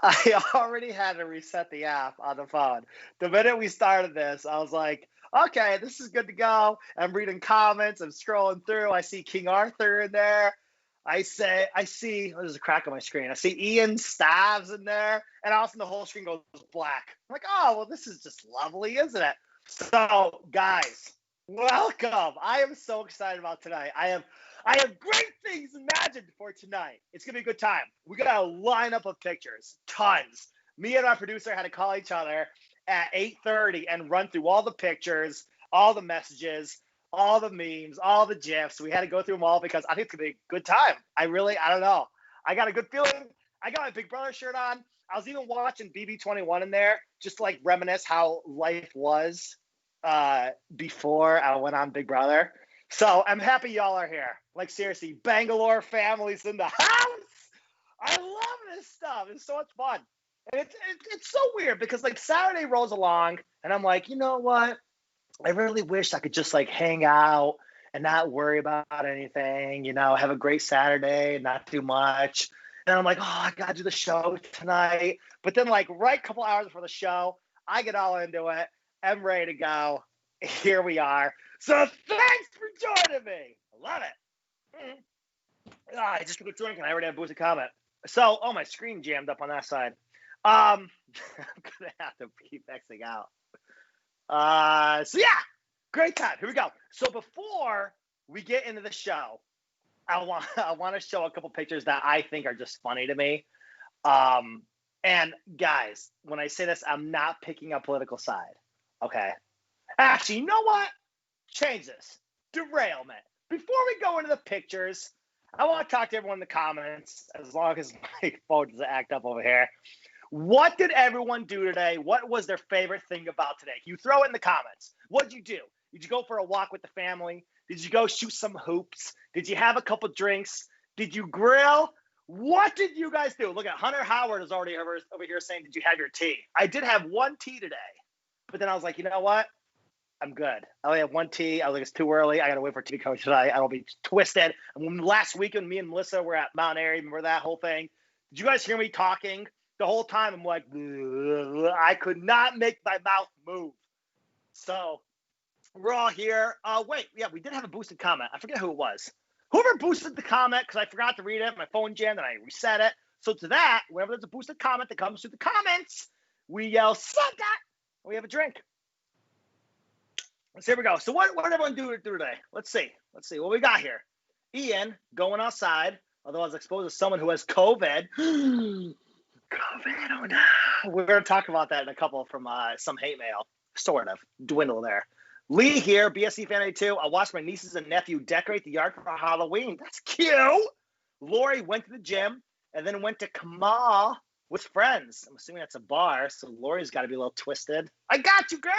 I already had to reset the app on the phone. The minute we started this, I was like, okay, this is good to go. I'm reading comments. I'm scrolling through. I see King Arthur in there. I see, there's a crack on my screen. I see Ian Stavs in there. And all of a sudden the whole screen goes black. I'm like, oh, well, this is just lovely, isn't it? So, guys, welcome. I am so excited about tonight. I have great things imagined for tonight. It's going to be a good time. We got a lineup of pictures, tons. Me and our producer had to call each other at 8:30 and run through all the pictures, all the messages, all the memes, all the GIFs. We had to go through them all because I think it's going to be a good time. I don't know. I got a good feeling. I got my Big Brother shirt on. I was even watching BB21 in there, just to like reminisce how life was before I went on Big Brother. So I'm happy y'all are here. Like seriously, Bangalore families in the house. I love this stuff. It's so much fun. And it's so weird because like Saturday rolls along and I'm like, you know what? I really wish I could just like hang out and not worry about anything, have a great Saturday and not do much. And I'm like, oh, I got to do the show tonight. But then like right a couple hours before the show, I get all into it. I'm ready to go. Here we are. So thanks for joining me. I love it. I just took a drink and I already have boosted comment. So, my screen jammed up on that side. I'm going to have to keep Xing out. So yeah, great time. Here we go. So before we get into the show, I want to show a couple pictures that I think are just funny to me. And guys, when I say this, I'm not picking a political side. Okay. Actually, you know what? Change this. Derailment. Before we go into the pictures, I want to talk to everyone in the comments, as long as my phone doesn't act up over here. What did everyone do today? What was their favorite thing about today? You throw it in the comments. What did you do? Did you go for a walk with the family? Did you go shoot some hoops? Did you have a couple drinks? Did you grill? What did you guys do? Look at Hunter Howard is already over here saying, did you have your tea? I did have one tea today, but then I was like, you know what? I'm good. I only have one tea. I was like, it's too early. I got to wait for TVCO tonight. I will be twisted. And when last weekend, me and Melissa were at Mount Airy. Remember that whole thing? Did you guys hear me talking the whole time? I'm like, I could not make my mouth move. So we're all here. Wait, yeah, we did have a boosted comment. I forget who it was. Whoever boosted the comment, because I forgot to read it. My phone jammed and I reset it. So to that, whenever there's a boosted comment that comes through the comments, we yell, "Suck that!" and we have a drink. So here we go. So what did everyone do today? Let's see what we got here. Ian going outside, although I was exposed to someone who has COVID. COVID, oh no. We're going to talk about that in a couple from some hate mail, sort of, dwindle there. Lee here, BSC Fan 82. I watched my nieces and nephew decorate the yard for Halloween. That's cute. Lori went to the gym and then went to Kamal with friends. I'm assuming that's a bar, so Lori's got to be a little twisted. I got you, girl.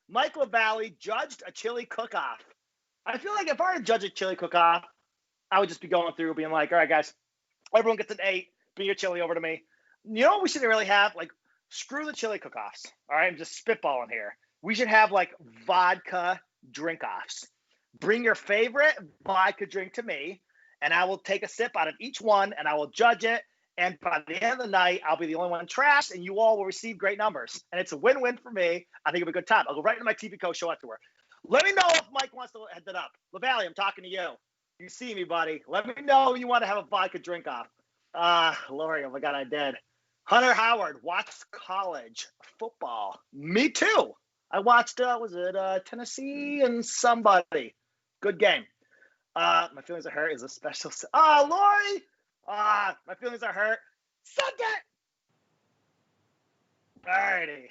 Mike LaValle judged a chili cook-off. I feel like if I were to judge a chili cook-off, I would just be going through being like, all right, guys, everyone gets an 8. Bring your chili over to me. You know what we should really have? Like, screw the chili cook-offs. All right, I'm just spitballing here. We should have, like, vodka drink-offs. Bring your favorite vodka drink to me, and I will take a sip out of each one, and I will judge it. And by the end of the night, I'll be the only one trashed, and you all will receive great numbers. And it's a win-win for me. I think it'll be a good time. I'll go right into my TVCO show afterward. Let me know if Mike wants to head that up. LaValle, I'm talking to you. You see me, buddy. Let me know if you want to have a vodka drink-off. Lori, oh my God, I did. Hunter Howard watched college football. Me too. I watched, Tennessee and somebody. Good game. My feelings are hurt is a special. Lori! My feelings are hurt. Sunday! Alrighty.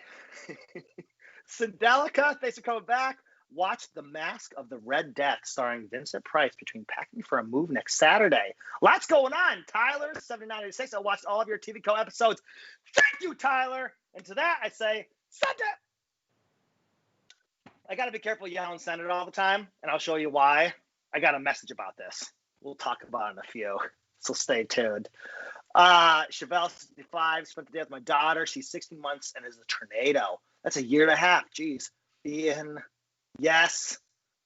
Sindelica, thanks for coming back. Watch The Mask of the Red Death starring Vincent Price between packing for a move next Saturday. Lots going on. Tyler, 7986. I watched all of your TVCO episodes. Thank you, Tyler. And to that, I say, Sunday! I got to be careful yelling Senate all the time, and I'll show you why. I got a message about this. We'll talk about it in a few, so stay tuned. Chevelle, 65, spent the day with my daughter. She's 16 months and is a tornado. That's a year and a half. Jeez. Ian, yes.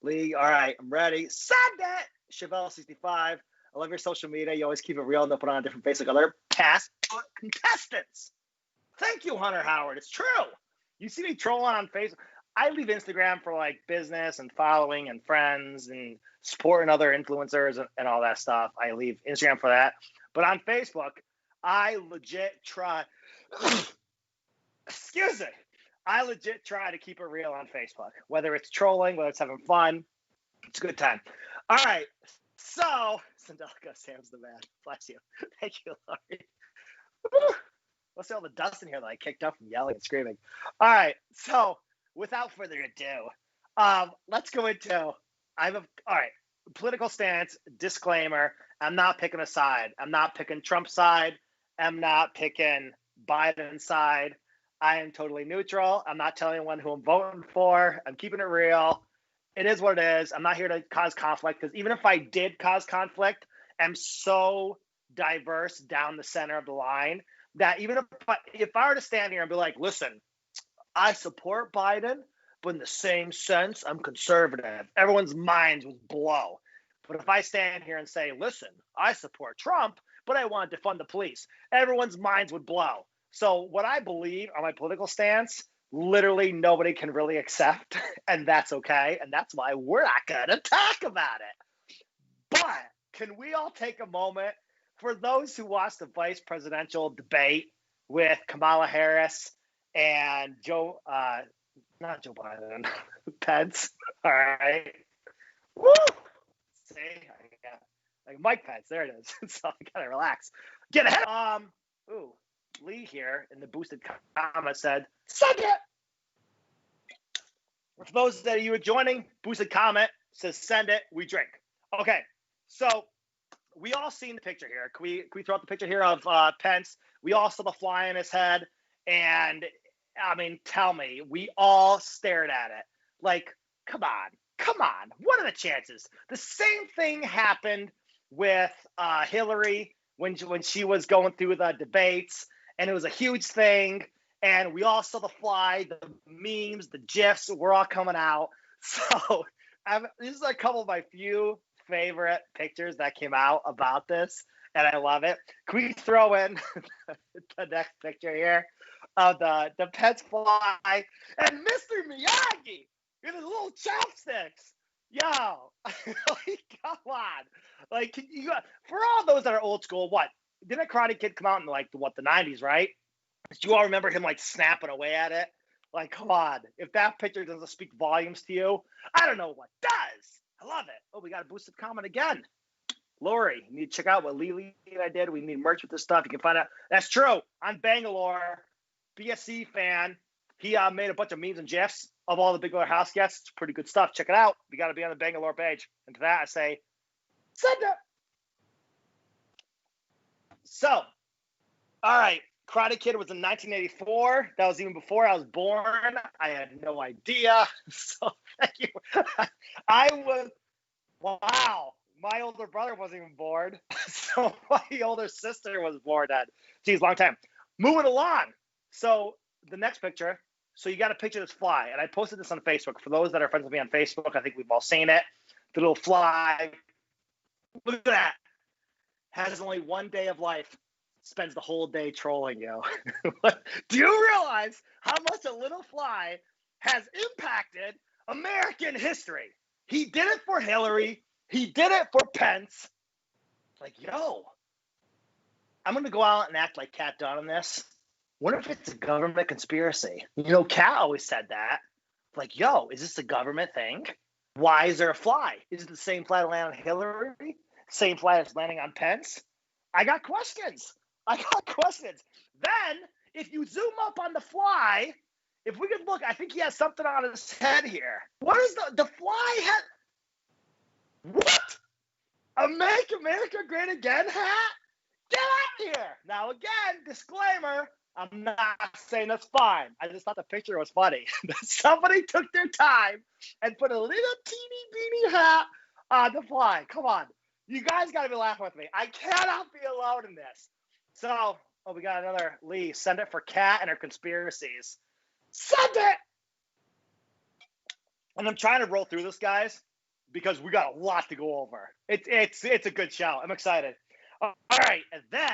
Lee, all right, I'm ready. Sunday! Chevelle, 65. I love your social media. You always keep it real and they'll put on a different face like other past contestants. Thank you, Hunter Howard. It's true. You see me trolling on Facebook. I leave Instagram for like business and following and friends and supporting other influencers and all that stuff. I leave Instagram for that. But on Facebook, I legit try. Excuse me. I legit try to keep it real on Facebook, whether it's trolling, whether it's having fun. It's a good time. All right. So, Sandelica, Sam's the man. Bless you. Thank you, Laurie. Let's see all the dust in here that I kicked up from yelling and screaming. All right. So, without further ado, let's go into all right. Political stance, disclaimer. I'm not picking a side. I'm not picking Trump's side. I'm not picking Biden's side. I am totally neutral. I'm not telling anyone who I'm voting for. I'm keeping it real. It is what it is. I'm not here to cause conflict because even if I did cause conflict, I'm so diverse down the center of the line that even if I were to stand here and be like, listen, I support Biden, but in the same sense, I'm conservative, everyone's minds would blow. But if I stand here and say, listen, I support Trump, but I want to defund the police, everyone's minds would blow. So what I believe on my political stance, literally nobody can really accept, and that's okay. And that's why we're not going to talk about it. But can we all take a moment for those who watched the vice presidential debate with Kamala Harris and not Joe Biden, Pence. All right. Woo! See, like Mike Pence. There it is. So I gotta relax. Get ahead. Lee here in the boosted comment said, "Send it." For those that you are joining, boosted comment says, "Send it. We drink." Okay. So we all seen the picture here. Can we throw out the picture here of Pence? We all saw the fly in his head, and I mean, tell me, we all stared at it. Like, come on. What are the chances? The same thing happened with Hillary when she was going through the debates, and it was a huge thing. And we all saw the fly, the memes, the GIFs were all coming out. So this is a couple of my few favorite pictures that came out about this, and I love it. Can we throw in the next picture here of the Pence fly and Mr. Miyagi with his little chopsticks? Yo, like, come on. Like, for all those that are old school, what? Didn't Karate Kid come out in like the 90s, right? Do you all remember him like snapping away at it? Like, come on. If that picture doesn't speak volumes to you, I don't know what does. I love it. Oh, we got a boosted comment again. Lori, you need to check out what Lily and I did. We need merch with this stuff. You can find out. That's true. On Bangalore, BSC fan. He made a bunch of memes and GIFs of all the Big Brother house guests. It's pretty good stuff. Check it out. We got to be on the Bangalore page. And to that, I say, send it. So, all right. Karate Kid was in 1984. That was even before I was born. I had no idea. So, thank you. Wow. My older brother wasn't even born. So, my older sister was born at, geez, long time. Moving along. So, the next picture. So, you got to picture this fly. And I posted this on Facebook. For those that are friends with me on Facebook, I think we've all seen it. The little fly. Look at that. Has only one day of life. Spends the whole day trolling you. Do you realize how much a little fly has impacted American history? He did it for Hillary. He did it for Pence. Like, yo, I'm going to go out and act like Kat Dunn on this. What if it's a government conspiracy? You know, Kat always said that. Like, yo, is this a government thing? Why is there a fly? Is it the same fly that landed on Hillary? Same fly that's landing on Pence? I got questions. Then, if you zoom up on the fly, if we could look, I think he has something on his head here. What is the fly hat? What? A Make America Great Again hat? Get out of here. Now, again, disclaimer, I'm not saying that's fine. I just thought the picture was funny. Somebody took their time and put a little teeny beanie hat on the fly. Come on. You guys got to be laughing with me. I cannot be alone in this. So, we got another Lee. Send it for Kat and her conspiracies. Send it! And I'm trying to roll through this, guys, because we got a lot to go over. It's a good show. I'm excited. All right, and then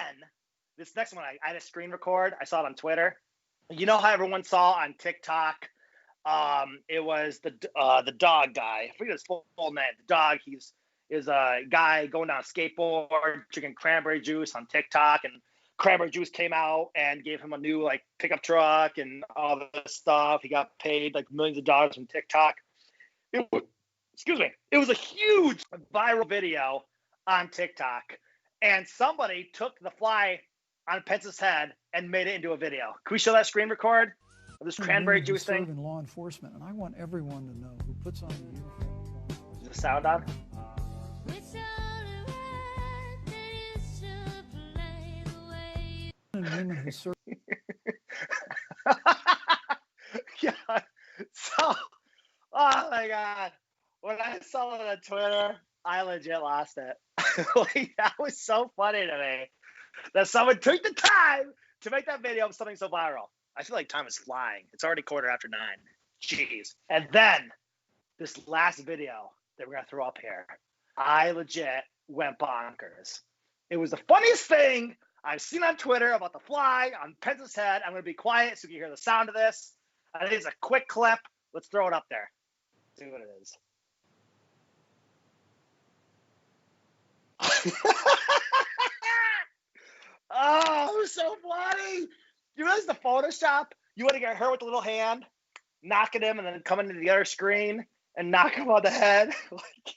This next one, I had a screen record. I saw it on Twitter. You know how everyone saw on TikTok? It was the dog guy. I forget his full name. The dog. Is a guy going down a skateboard, drinking cranberry juice on TikTok, and cranberry juice came out and gave him a new like pickup truck and all this stuff. He got paid like millions of dollars from TikTok. Excuse me. It was a huge viral video on TikTok, and somebody took the fly on Pence's head and made it into a video. Can we show that screen record of this cranberry juice thing? In law enforcement, and I want everyone to know who puts on the uniform. Is the sound on? And women who serve. Yeah. So, oh my God. When I saw it on Twitter, I legit lost it. Like, that was so funny to me that someone took the time to make that video of something so viral. I feel like time is flying. It's already 9:15. Jeez. And then this last video that we're going to throw up here, I legit went bonkers. It was the funniest thing I've seen on Twitter about the fly on Pence's head. I'm going to be quiet so you can hear the sound of this. I think it's a quick clip. Let's throw it up there. See what it is. Oh, it was so funny. You realize the Photoshop? You want to get her with the little hand, knocking him, and then come into the other screen and knock him on the head. Like,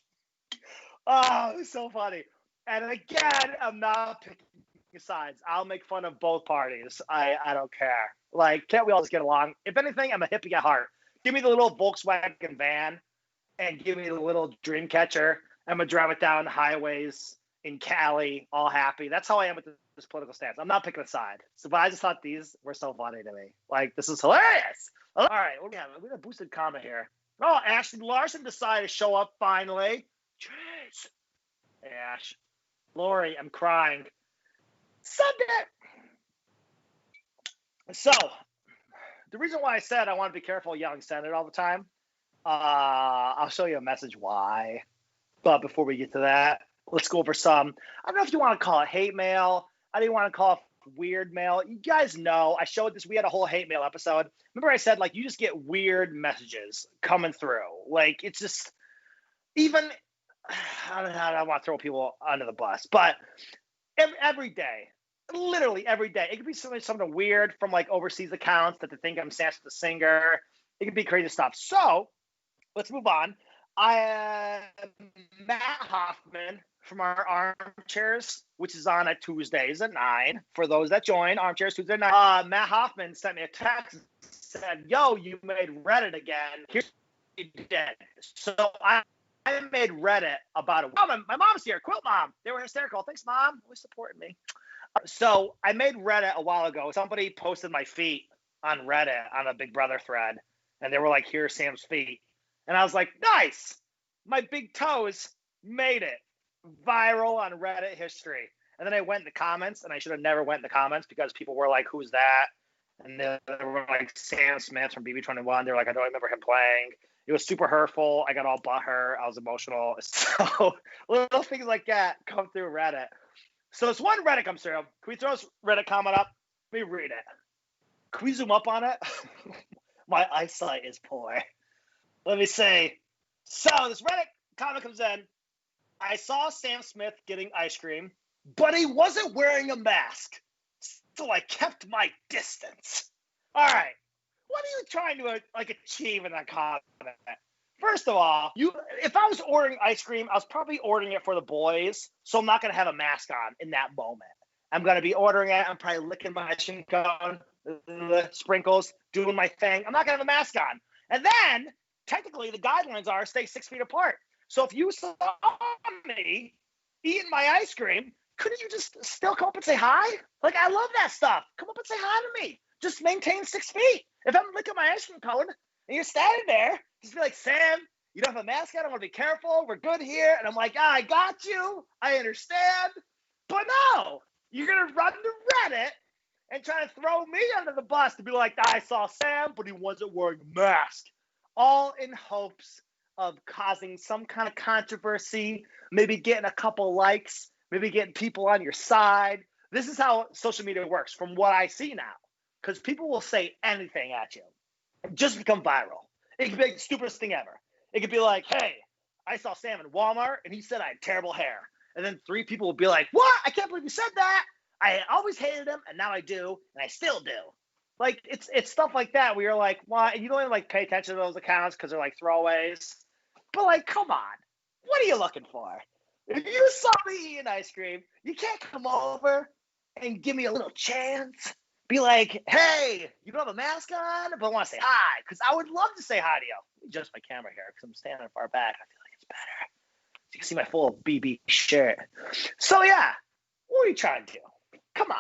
oh, it was so funny. And again, I'm not picking sides. I'll make fun of both parties. I don't care. Like, can't we all just get along? If anything, I'm a hippie at heart. Give me the little Volkswagen van and give me the little dream catcher. I'm going to drive it down highways in Cali, all happy. That's how I am with this political stance. I'm not picking a side. So, but I just thought these were so funny to me. Like, this is hilarious. All right, what do we have? We have a boosted comment here. Oh, Ashley Larson decided to show up finally. Jeez. Ash. Lori, I'm crying. Sunday. So, the reason why I said I want to be careful yelling Senate all the time, I'll show you a message why. But before we get to that, let's go over some, I don't know if you want to call it hate mail. I didn't want to call it weird mail. You guys know, I showed this, we had a whole hate mail episode. Remember I said, like, you just get weird messages coming through. Like, it's just, even, I don't want to throw people under the bus, but every day, literally every day, it could be something weird from, like, overseas accounts that they think I'm Samson the singer. It could be crazy stuff. So, let's move on. Matt Hoffman from our Armchairs, which is on at Tuesdays at 9. For those that join, Armchairs Tuesday at 9. Matt Hoffman sent me a text and said, yo, you made Reddit again. Here's what you did. So I made Reddit about a week. Oh, my mom's here. Quilt Mom. They were hysterical. Thanks, Mom. Always supporting me. So I made Reddit a while ago. Somebody posted my feet on Reddit on a Big Brother thread. And they were like, here's Sam's feet. And I was like, nice. My big toes made it viral on Reddit history. And then I went in the comments, and I should have never went in the comments because people were like, who's that? And they were like, Sam Smith from BB21. They were like, I don't remember him playing. It was super hurtful. I got all butthurt. I was emotional. So little things like that come through Reddit. So this one Reddit comes through. Can we throw this Reddit comment up? Let me read it. Can we zoom up on it? My eyesight is poor. Let me say. So this Reddit comment comes in. I saw Sam Smith getting ice cream, but he wasn't wearing a mask. So I kept my distance. All right. What are you trying to achieve in that comment? First of all, if I was ordering ice cream, I was probably ordering it for the boys. So I'm not going to have a mask on in that moment. I'm going to be ordering it. I'm probably licking my ice cream cone, the sprinkles, doing my thing. I'm not going to have a mask on. And then technically the guidelines are stay 6 feet apart. So if you saw me eating my ice cream, couldn't you just still come up and say hi? Like, I love that stuff. Come up and say hi to me. Just maintain 6 feet. If I'm licking my ice cream cone and you're standing there, just be like, Sam, you don't have a mask on. I want to be careful. We're good here. And I'm like, I got you. I understand. But no, you're going to run to Reddit and try to throw me under the bus to be like, I saw Sam, but he wasn't wearing a mask. All in hopes of causing some kind of controversy, maybe getting a couple likes, maybe getting people on your side, this is how social media works from what I see now. Because people will say anything at you and just become viral. It could be like the stupidest thing ever. It could be like, hey, I saw Sam in Walmart and he said I had terrible hair. And then 3 people will be like, what? I can't believe you said that. I always hated him and now I do, and I still do. Like, it's stuff like that where you're like, why? You don't even like pay attention to those accounts because they're like throwaways. But like, come on. What are you looking for? If you saw me eating ice cream, you can't come over and give me a little chance. Be like, hey, you don't have a mask on, but I want to say hi, because I would love to say hi to you. Let me adjust my camera here because I'm standing far back. I feel like it's better. So you can see my full BB shirt. So yeah, what are you trying to do? Come on.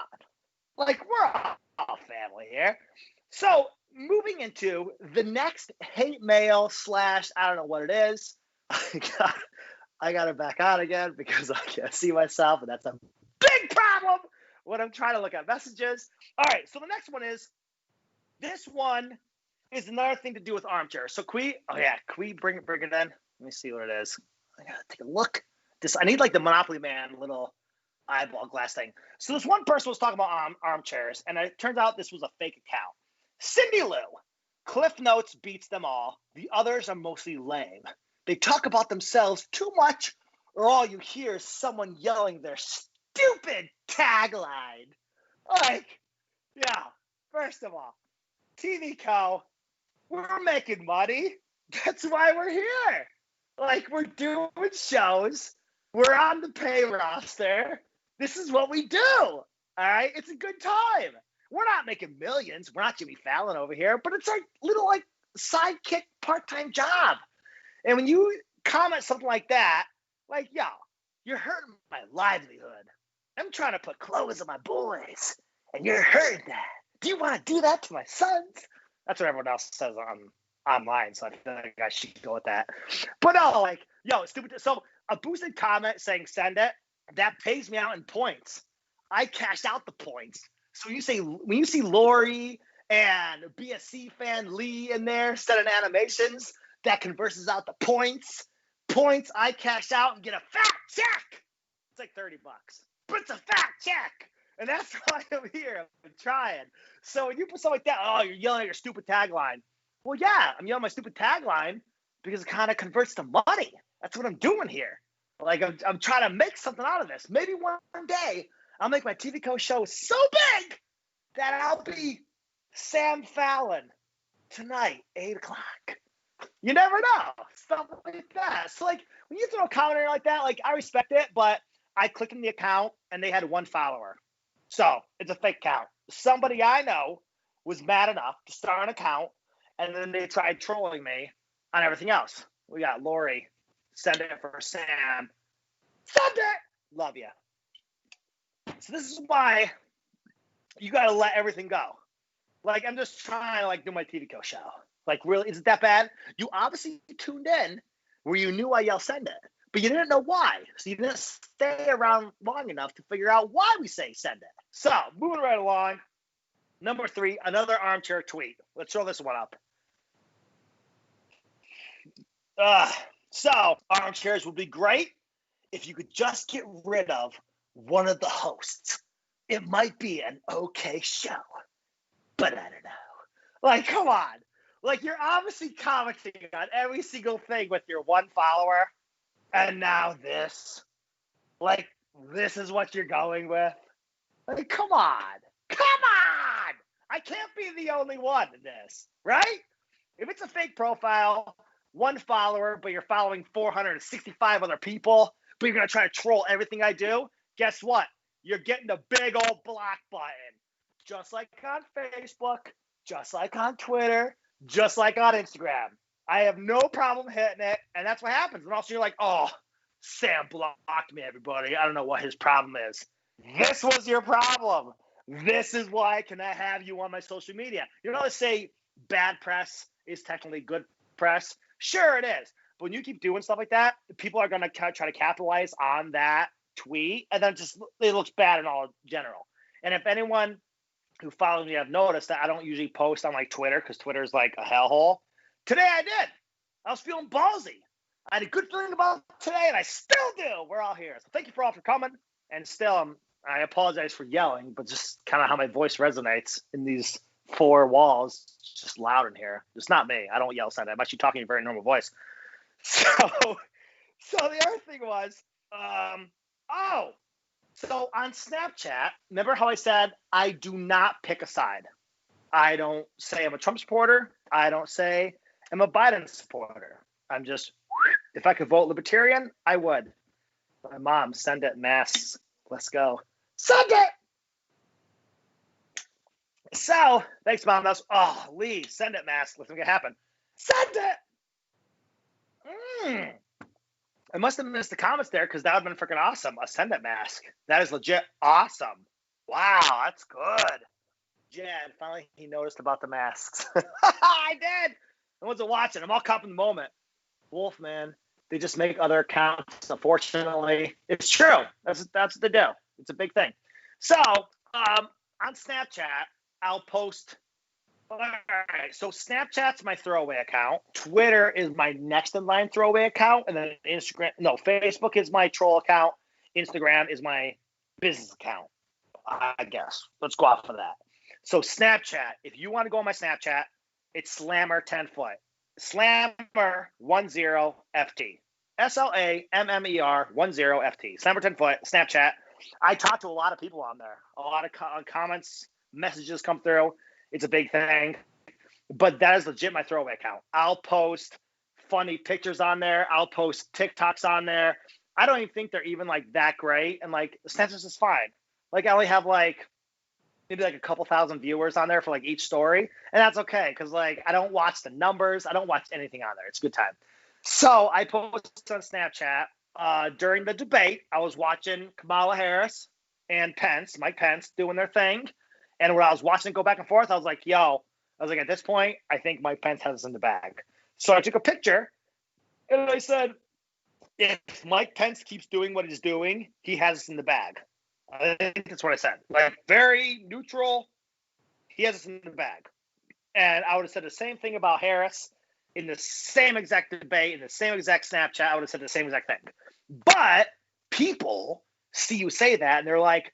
Like, we're all family here. So moving into the next hate mail / I don't know what it is. I got it back on again because I can't see myself, and that's a big problem when I'm trying to look at messages. All right, so the next one is, this one is another thing to do with armchairs. So can we bring it in? Let me see what it is. I gotta take a look. I need like the Monopoly Man little eyeball glass thing. So this one person was talking about armchairs, and it turns out this was a fake account. Cindy Lou, Cliff Notes beats them all. The others are mostly lame. They talk about themselves too much, or all you hear is someone yelling their stupid tagline. Like, yeah, first of all, TVCO, we're making money. That's why we're here. Like, we're doing shows. We're on the pay roster. This is what we do. All right? It's a good time. We're not making millions. We're not Jimmy Fallon over here, but it's our little, like, sidekick part-time job. And when you comment something like that, like, yo, you're hurting my livelihood. I'm trying to put clothes on my boys, and you're hurting that. Do you want to do that to my sons? That's what everyone else says online, so I feel like I should go with that. But no, like, yo, it's stupid. So a boosted comment saying send it, that pays me out in points. I cash out the points. So when you see Lori and BSC fan Lee in there sending animations, that converses out the points. Points I cash out and get a fat check. It's like $30, but it's a fat check. And that's why I'm here. I'm trying. So when you put something like that, oh, you're yelling at your stupid tagline. Well, yeah, I'm yelling my stupid tagline because it kind of converts to money. That's what I'm doing here. Like, I'm trying to make something out of this. Maybe one day I'll make my TVCO show so big that I'll be Sam Fallon tonight, 8 o'clock. You never know. Stuff like that. So, like, when you throw a comment like that, like, I respect it, but I clicked in the account and they had 1 follower. So it's a fake account. Somebody I know was mad enough to start an account, and then they tried trolling me on everything else. We got Lori, send it for Sam. Send it! Love you. So this is why you got to let everything go. Like, I'm just trying to, like, do my TVCO show. Like, really, is it that bad? You obviously tuned in where you knew I yelled send it, but you didn't know why. So you didn't stay around long enough to figure out why we say send it. So, moving right along. Number 3, another armchair tweet. Let's throw this one up. So, armchairs would be great if you could just get rid of one of the hosts. It might be an okay show, but I don't know. Like, come on. Like, you're obviously commenting on every single thing with your 1 follower, and now this. Like, this is what you're going with? Like, come on. Come on! I can't be the only one in this, right? If it's a fake profile, 1 follower, but you're following 465 other people, but you're going to try to troll everything I do, guess what? You're getting a big old block button. Just like on Facebook, just like on Twitter, just like on Instagram. I have no problem hitting it, and that's what happens. And also you're like, oh, Sam blocked me, everybody. I don't know what his problem is. This was your problem. This is why I cannot have you on my social media. You know, let's say bad press is technically good press. Sure, it is. But when you keep doing stuff like that, people are going to try to capitalize on that tweet, and then it looks bad in all general. And if anyone who follows me have noticed that I don't usually post on like Twitter because Twitter is like a hellhole. Today I did. I was feeling ballsy. I had a good feeling about today, and I still do. We're all here. So thank you for all for coming. And still, I apologize for yelling, but just kind of how my voice resonates in these four walls. It's just loud in here. It's not me. I don't yell Sunday. I'm actually talking in a very normal voice. So the other thing was, so on Snapchat, remember how I said I do not pick a side? I don't say I'm a Trump supporter. I don't say I'm a Biden supporter. I'm just, if I could vote Libertarian, I would. My mom, send it, masks. Let's go. Send it! So, thanks, Mom. Lee, send it, mask. Let's make it happen. Send it! I must have missed the comments there because that would have been freaking awesome. A send it mask. That is legit awesome. Wow, that's good. Jed, finally he noticed about the masks. I did. I wasn't watching. I'm all caught up in the moment. Wolf, man. They just make other accounts, unfortunately. It's true. That's what they do. It's a big thing. So, on Snapchat, I'll post. All right. So, Snapchat's my throwaway account. Twitter is my next in line throwaway account. And then Facebook is my troll account. Instagram is my business account, I guess. Let's go off of that. So, Snapchat, if you want to go on my Snapchat, it's Slammer 10 foot. Slammer 10FT. SLAMMER 10FT. Slammer 10 foot. Snapchat. I talk to a lot of people on there. A lot of comments, messages come through. It's a big thing. But that is legit my throwaway account. I'll post funny pictures on there. I'll post TikToks on there. I don't even think they're even like that great. And like Snapchat is fine. Like I only have like maybe like a couple thousand viewers on there for like each story. And that's okay. Cause like I don't watch the numbers. I don't watch anything on there. It's a good time. So I posted on Snapchat during the debate. I was watching Kamala Harris and Mike Pence doing their thing. And when I was watching it go back and forth, I was like, at this point, I think Mike Pence has us in the bag. So I took a picture and I said, if Mike Pence keeps doing what he's doing, he has us in the bag. I think that's what I said. Like, very neutral. He has us in the bag. And I would have said the same thing about Harris in the same exact debate, in the same exact Snapchat. I would have said the same exact thing. But people see you say that, and they're like,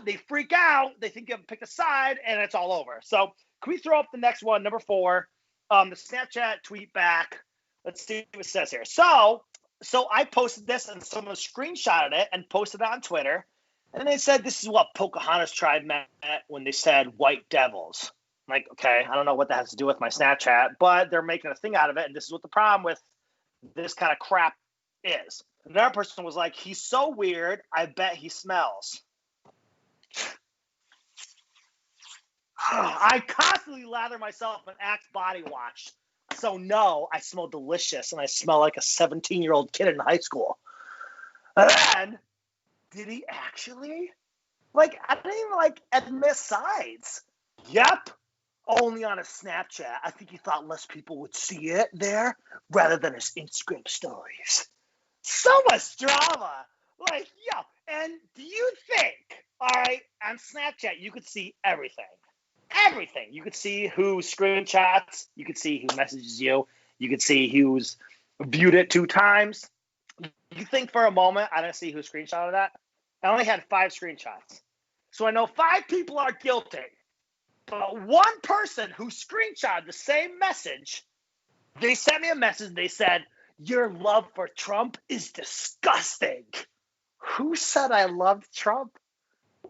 they freak out. They think you have picked a side, and it's all over. So can we throw up the next one, number 4, the Snapchat tweet back. Let's see what it says here. So I posted this, and someone screenshotted it and posted it on Twitter. And they said, this is what Pocahontas tribe meant when they said white devils. I'm like, okay, I don't know what that has to do with my Snapchat, but they're making a thing out of it. And this is what the problem with this kind of crap is. Another person was like, he's so weird, I bet he smells. I constantly lather myself in Axe body wash. So no, I smell delicious, and I smell like a 17-year-old kid in high school. And did he actually? Like, I didn't even admit sides. Yep. Only on a Snapchat. I think he thought less people would see it there rather than his Instagram stories. So much drama. Like, and do you think, all right, on Snapchat, you could see everything. Everything. You could see who screenshots. You could see who messages you. You could see who's viewed it 2 times. You think for a moment I didn't see who screenshotted that? I only had 5 screenshots. So I know 5 people are guilty. But one person who screenshotted the same message, they sent me a message. They said, your love for Trump is disgusting. Who said I loved Trump?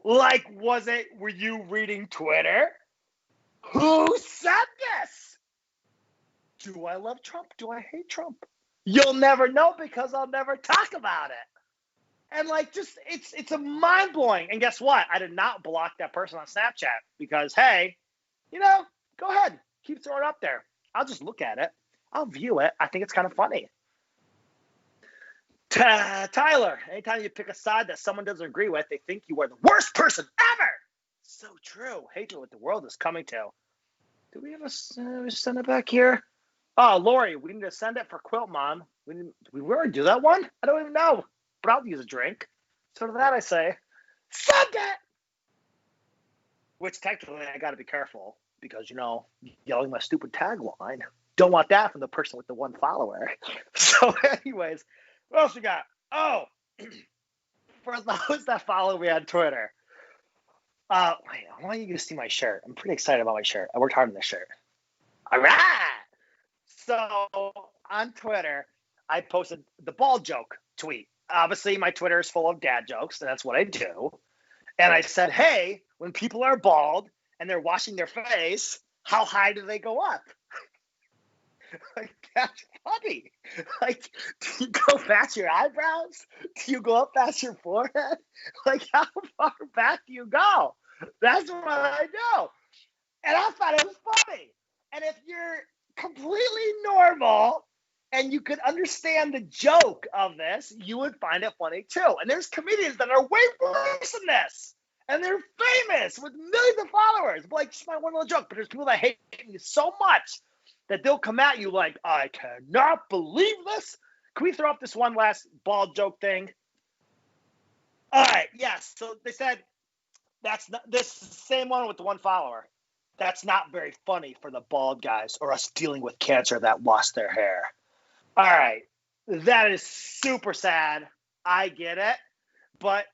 Like, were you reading Twitter? Who said this? Do I love Trump? Do I hate Trump? You'll never know because I'll never talk about it. And it's a mind blowing. And guess what? I did not block that person on Snapchat because, hey, go ahead, keep throwing it up there. I'll just look at it. I'll view it. I think it's kind of funny. Tyler, anytime you pick a side that someone doesn't agree with, they think you are the worst person ever. So true. Hate what the world is coming to. Do we have a send it back here? Oh, Lori, we need to send it for Quilt Mom. We already do that one? I don't even know. But I'll use a drink. So to that I say, send it! Which technically I got to be careful because, yelling my stupid tagline. Don't want that from the person with the 1 follower. So anyways, what else we got? Oh, for those that follow me on Twitter, wait, I want you to see my shirt. I'm pretty excited about my shirt. I worked hard on this shirt. All right. So on Twitter, I posted the ball joke tweet. Obviously, my Twitter is full of dad jokes, and that's what I do. And I said, hey, when people are bald and they're washing their face, how high do they go up? Like, that's funny. Like, do you go past your eyebrows? Do you go up past your forehead? Like, how far back do you go? That's what I do. And I thought it was funny. And if you're completely normal and you could understand the joke of this, you would find it funny too. And there's comedians that are way worse than this. And they're famous with millions of followers. But like, just my one little joke. But there's people that hate me so much that they'll come at you like, I cannot believe this. Can we throw up this one last bald joke thing? All right, yes. So they said that's not this same one with the one follower. That's not very funny for the bald guys or us dealing with cancer that lost their hair. All right, that is super sad. I get it. But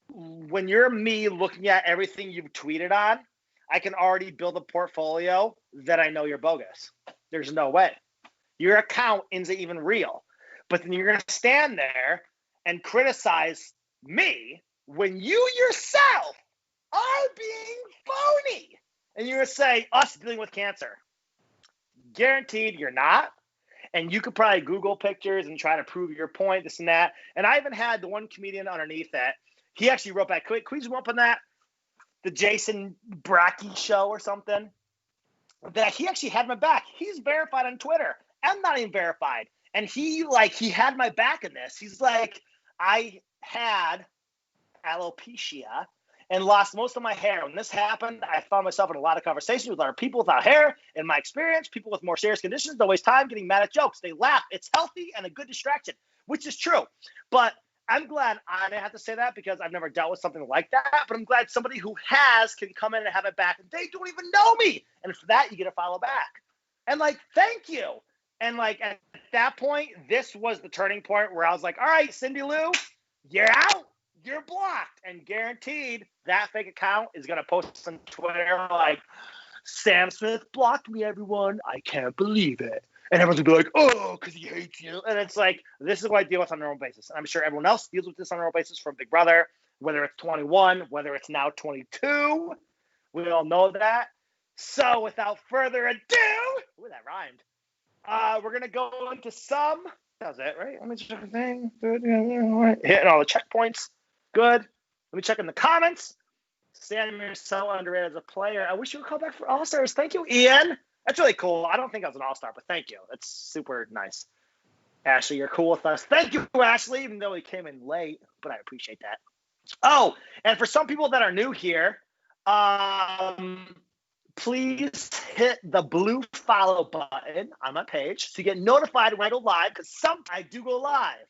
when you're me looking at everything you've tweeted on, I can already build a portfolio that I know you're bogus. There's no way. Your account isn't even real. But then you're going to stand there and criticize me when you yourself are being phony. And you're going to say, us dealing with cancer. Guaranteed you're not. And you could probably Google pictures and try to prove your point, this and that. And I even had the one comedian underneath that. He actually wrote back, can we zoom up on that? The Jason Brackey show or something. That he actually had my back. He's verified on Twitter. I'm not even verified. And he had my back in this. He's like, I had alopecia and lost most of my hair. When this happened, I found myself in a lot of conversations with other people without hair. In my experience, people with more serious conditions don't waste time getting mad at jokes. They laugh. It's healthy and a good distraction, which is true. But I'm glad I didn't have to say that because I've never dealt with something like that. But I'm glad somebody who has can come in and have it back. And they don't even know me. And for that, you get a follow back. And like, thank you. And like at that point, this was the turning point where I was like, all right, Cindy Lou, you're out. You're blocked. And guaranteed that fake account is going to post on Twitter like, Sam Smith blocked me, everyone. I can't believe it. And everyone's going to be like, oh, because he hates you. And it's like, this is what I deal with on a normal basis. And I'm sure everyone else deals with this on a normal basis from Big Brother, whether it's 21, whether it's now 22. We all know that. So without further ado, ooh, that rhymed. We're going to go into some. That was it, right? Let me check the thing. Good. Hitting all the checkpoints. Good. Let me check in the comments. Sam, you're so underrated as a player. I wish you would call back for All-Stars. Thank you, Ian. That's really cool. I don't think I was an All-Star, but thank you. That's super nice. Ashley, you're cool with us. Thank you, Ashley, even though he came in late, but I appreciate that. Oh, and for some people that are new here, please hit the blue follow button on my page so you get notified when I go live, because sometimes I do go live.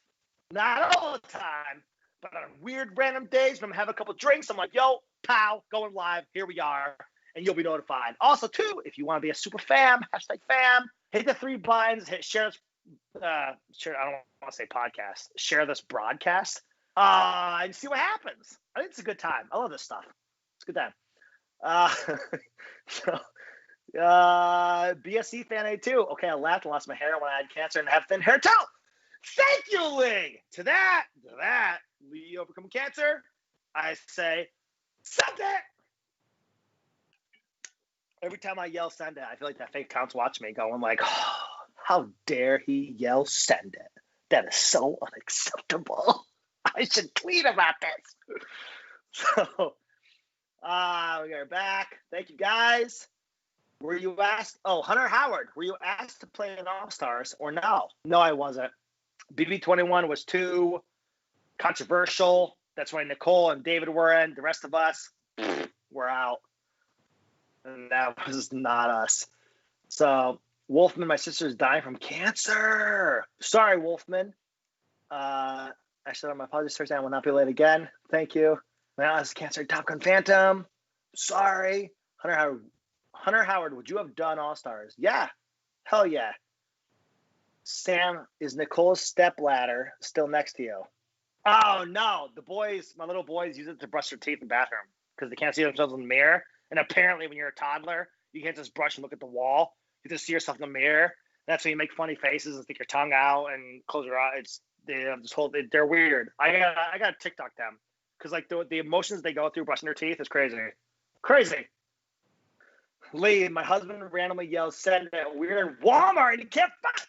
Not all the time, but on weird random days when I'm having a couple drinks, I'm like, yo, pow, going live. Here we are. And you'll be notified. Also, too, if you want to be a super fam, #fam, hit the 3 buttons, hit share this, share, I don't want to say podcast, share this broadcast, and see what happens. I think it's a good time. I love this stuff. It's a good time. BSC fan A2. Okay, I laughed and lost my hair when I had cancer and have thin hair too. Thank you, Lee. To that, Lee overcoming cancer, I say, send it. Every time I yell send it, I feel like that fake account's watching me going like, oh, how dare he yell send it? That is so unacceptable. I should tweet about this. So, we are back. Thank you, guys. Were you asked? Oh, Hunter Howard, were you asked to play in All-Stars or no? No, I wasn't. BB21 was too controversial. That's why Nicole and David were in. The rest of us, were out. And that was not us. So, Wolfman, my sister is dying from cancer. Sorry, Wolfman. I said on my apologies Thursday. I will not be late again. Thank you. Now has cancer. Top Gun Phantom. Sorry. Hunter Howard, would you have done All-Stars? Yeah. Hell yeah. Sam, is Nicole's stepladder still next to you? Oh no, my little boys use it to brush their teeth in the bathroom because they can't see themselves in the mirror. And apparently, when you're a toddler, you can't just brush and look at the wall. You just see yourself in the mirror. That's when you make funny faces and stick your tongue out and close your eyes. They have this whole. They're weird. I got to TikTok them because like the emotions they go through brushing their teeth is crazy, crazy. Lee, my husband randomly yells, "Send it!" We're in Walmart and you can't find.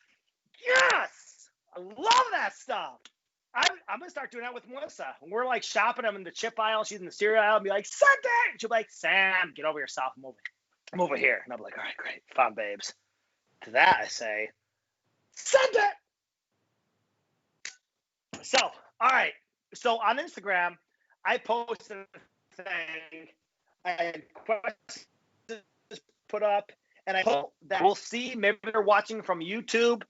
Yes, I love that stuff. I'm gonna start doing that with Melissa. When we're like shopping, I'm in the chip aisle, she's in the cereal aisle, and be like, "Send it!" And she'll be like, "Sam, get over yourself. I'm over here." And I'm like, "All right, great, found babes." To that I say, "Send it!" So, all right. So on Instagram, I posted a thing. I had questions put up, and I hope that we'll see. Maybe they're watching from YouTube,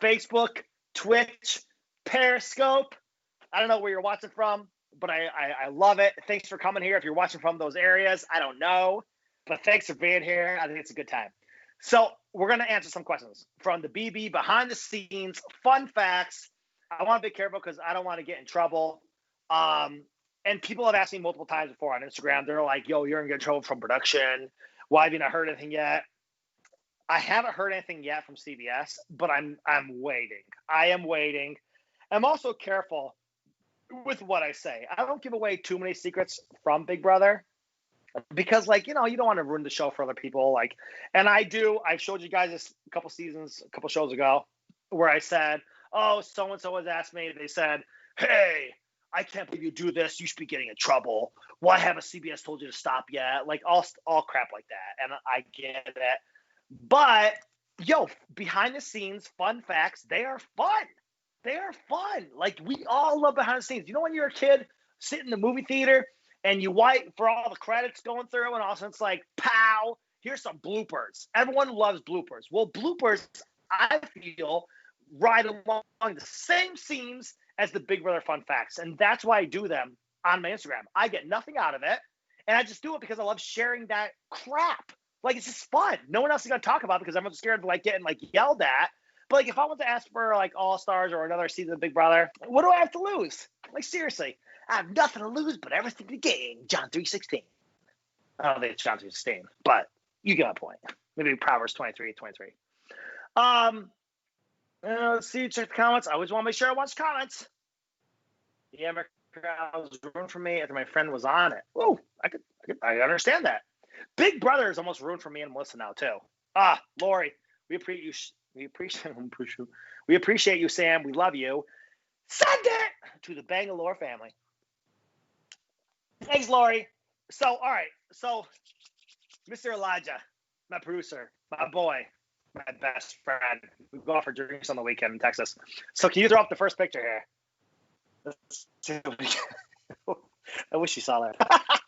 Facebook, Twitch, Periscope. I don't know where you're watching from, but I love it. Thanks for coming here. If you're watching from those areas, I don't know, but thanks for being here. I think it's a good time. So we're going to answer some questions from the BB behind the scenes, fun facts. I want to be careful because I don't want to get in trouble. And people have asked me multiple times before on Instagram. They're like, "Yo, you're in trouble from production. Why have you not heard anything yet?" I haven't heard anything yet from CBS, but I'm waiting. I am waiting. I'm also careful with what I say. I don't give away too many secrets from Big Brother because, like, you don't want to ruin the show for other people. Like, and I do. I've showed you guys this a couple shows ago, where I said, "Oh, so and so has asked me." They said, "Hey, I can't believe you do this. You should be getting in trouble. Why haven't CBS told you to stop yet?" Like all crap like that. And I get it, but yo, behind the scenes, fun facts. They are fun. They are fun. Like we all love behind the scenes. You know when you're a kid, sit in the movie theater and you wait for all the credits going through, and all of a sudden it's like, pow, here's some bloopers. Everyone loves bloopers. Well, bloopers, I feel, ride along the same scenes as the Big Brother fun facts. And that's why I do them on my Instagram. I get nothing out of it. And I just do it because I love sharing that crap. Like it's just fun. No one else is gonna talk about it because I'm scared of like getting like yelled at. But like if I want to ask for like All Stars or another season of Big Brother, what do I have to lose? Like seriously, I have nothing to lose but everything to gain. John 3:16. I don't think it's John 3:16, but you get my point. Maybe Proverbs 23:23. Let's see. Check the comments. I always want to make sure I watch comments. The American was ruined for me after my friend was on it. Oh, I understand that. Big Brother is almost ruined for me and Melissa now too. Lori, we appreciate you. We appreciate you, Sam. We love you. Send it to the Bangalore family. Thanks, Lori. So, all right. So, Mr. Elijah, my producer, my boy, my best friend. We go out for drinks on the weekend in Texas. So, can you throw up the first picture here? I wish you saw that.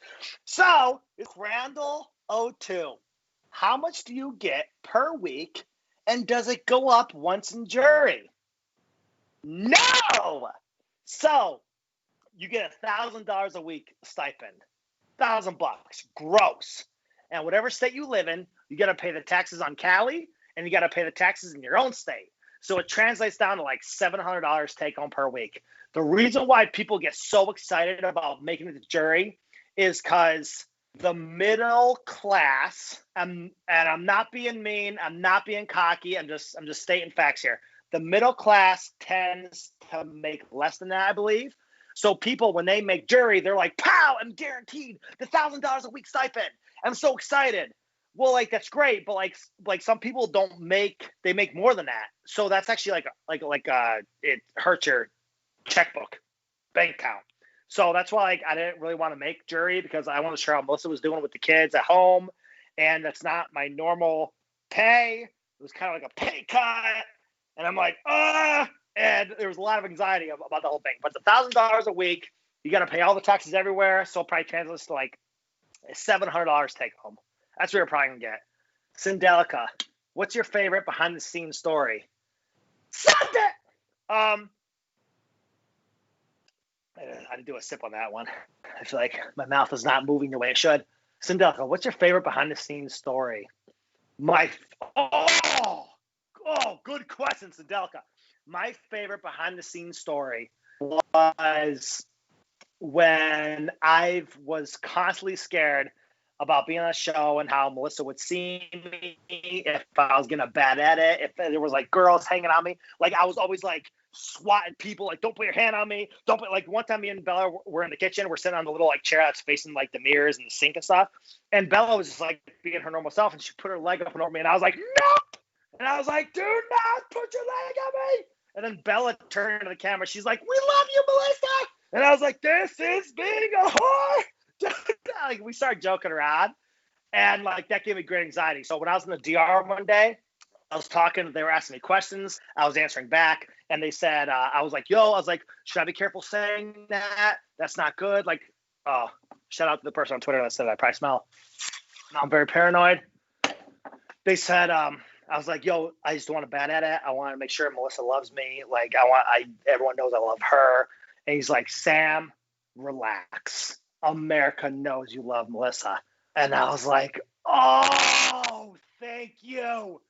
So, it's Randall 02. How much do you get per week, and does it go up once in jury? No! So, you get $1,000 a week stipend. $1,000 gross. And whatever state you live in, you got to pay the taxes on Cali, and you got to pay the taxes in your own state. So it translates down to like $700 take home per week. The reason why people get so excited about making it to jury is because the middle class, and I'm not being mean, I'm not being cocky, I'm just stating facts here. The middle class tends to make less than that, I believe. So people, when they make jury, they're like, "Pow! I'm guaranteed the $1,000 a week stipend. I'm so excited." Well, like that's great, but like some people don't make, they make more than that. So that's actually it hurts your checkbook, bank account. So that's why like I didn't really want to make jury because I wasn't sure how Melissa was doing with the kids at home, and that's not my normal pay. It was kind of like a pay cut, and I'm like, and there was a lot of anxiety about the whole thing. But the $1,000 a week, you got to pay all the taxes everywhere, so it probably translates to like $700 take home. That's what you're probably gonna get. Sindelica, what's your favorite behind the scenes story? Send it. I had to do a sip on that one. I feel like my mouth is not moving the way it should. Sindelica, what's your favorite behind the scenes story? Good question, Sindelica. My favorite behind the scenes story was when I was constantly scared about being on a show and how Melissa would see me, if I was getting a bad edit, if there was like girls hanging on me. Like I was always like swatting people, like don't put your hand on me. Don't put, like one time me and Bella were in the kitchen, we're sitting on the little like chair that's facing like the mirrors and the sink and stuff. And Bella was just like being her normal self and she put her leg up and over me and I was like, nope. And I was like, do not put your leg on me. And then Bella turned to the camera. She's like, we love you, Melissa. And I was like, this is being a whore. Like we started joking around, and like that gave me great anxiety. So when I was in the DR one day, I was talking. They were asking me questions. I was answering back, and they said, I was like, should I be careful saying that? That's not good. Like, oh, shout out to the person on Twitter that said I probably smell. Now I'm very paranoid. They said, I was like, I just don't want a bad edit. I want to make sure Melissa loves me. Like everyone knows I love her. And he's like, Sam, relax. America knows you love Melissa. And I was like, oh, thank you.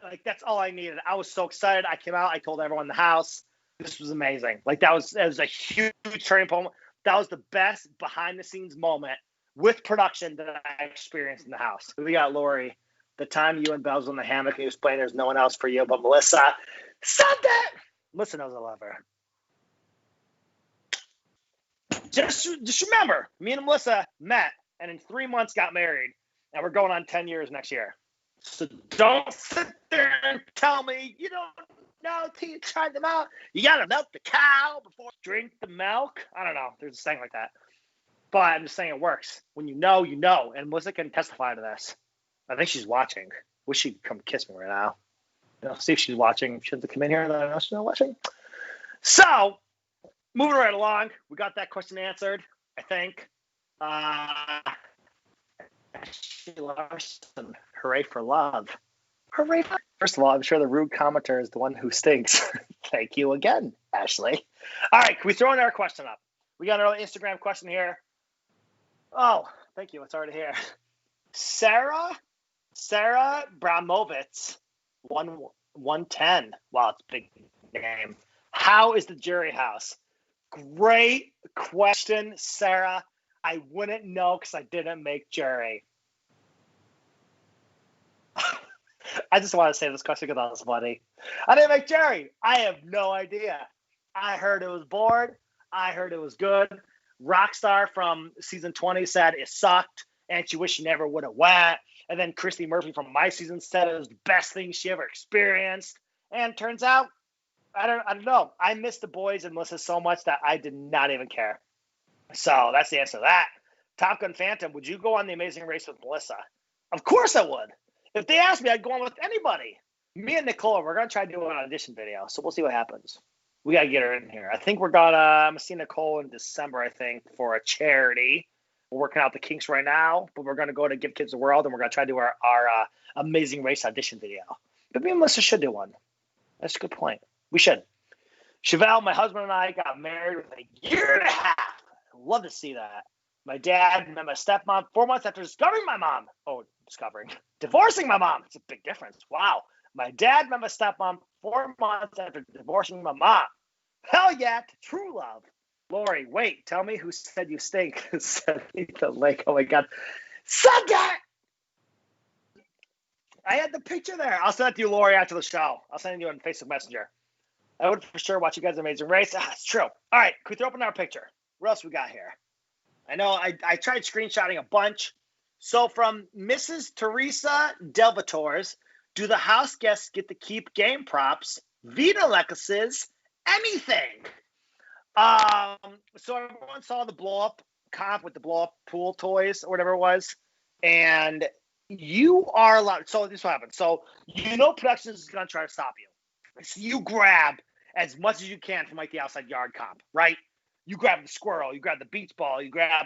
Like, that's all I needed. I was so excited. I came out. I told everyone in the house. This was amazing. Like, that was a huge turning point. That was the best behind-the-scenes moment with production that I experienced in the house. We got Lori. The time you and Belle was in the hammock and you was playing There's No One Else for You but Melissa. Something! Melissa knows I love her. Just remember, me and Melissa met and in 3 months got married, and we're going on 10 years next year. So don't sit there and tell me you don't know till you try them out. You got to milk the cow before you drink the milk. I don't know. There's a saying like that. But I'm just saying it works. When you know, you know. And Melissa can testify to this. I think she's watching. Wish she'd come kiss me right now. See if she's watching. She has to come in here and I know she's not watching. So, moving right along, we got that question answered, I think. Ashley Larson, hooray for love. Hooray for... First of all, I'm sure the rude commenter is the one who stinks. Thank you again, Ashley. All right, can we throw another question up? We got another Instagram question here. Oh, thank you. It's already here. Sarah Bramovitz, 110. Wow, it's a big name. How is the jury house? Great question, Sarah. I wouldn't know because I didn't make jury. I just want to say this question because that was funny. I didn't make jury. I have no idea. I heard it was bored. I heard it was good. Rockstar from season 20 said it sucked and she wished she never would have went. And then Christy Murphy from my season said it was the best thing she ever experienced. And turns out, I don't know. I missed the boys and Melissa so much that I did not even care. So that's the answer to that. Top Gun Phantom, would you go on The Amazing Race with Melissa? Of course I would. If they asked me, I'd go on with anybody. Me and Nicola, we're going to try to do an audition video. So we'll see what happens. We got to get her in here. I think I'm going to see Nicole in December, I think, for a charity. We're working out the kinks right now, but we're going to go to Give Kids the World, and we're going to try to do our Amazing Race audition video. But me and Melissa should do one. That's a good point. We should. Chevelle, my husband and I got married within a year and a half. I'd love to see that. My dad met my stepmom 4 months after discovering my mom. Divorcing my mom. It's a big difference. Wow. My dad met my stepmom 4 months after divorcing my mom. Hell yeah, to true love. Lori, wait, tell me who said you stink. Send me the link. Oh my God. Send it! I had the picture there. I'll send it to you, Lori, after the show. I'll send it to you on Facebook Messenger. I would for sure watch you guys' Amazing Race. It's true. All right, can we throw up another picture? What else we got here? I know I tried screenshotting a bunch. So from Mrs. Teresa Delvatores, do the house guests get to keep game props, Vita necklaces, anything? So everyone saw the blow-up comp with the blow-up pool toys or whatever it was, and you are allowed. So this is what happened. So production is going to try to stop you. So you grab as much as you can from like the outside yard comp, right? You grab the squirrel, you grab the beach ball, you grab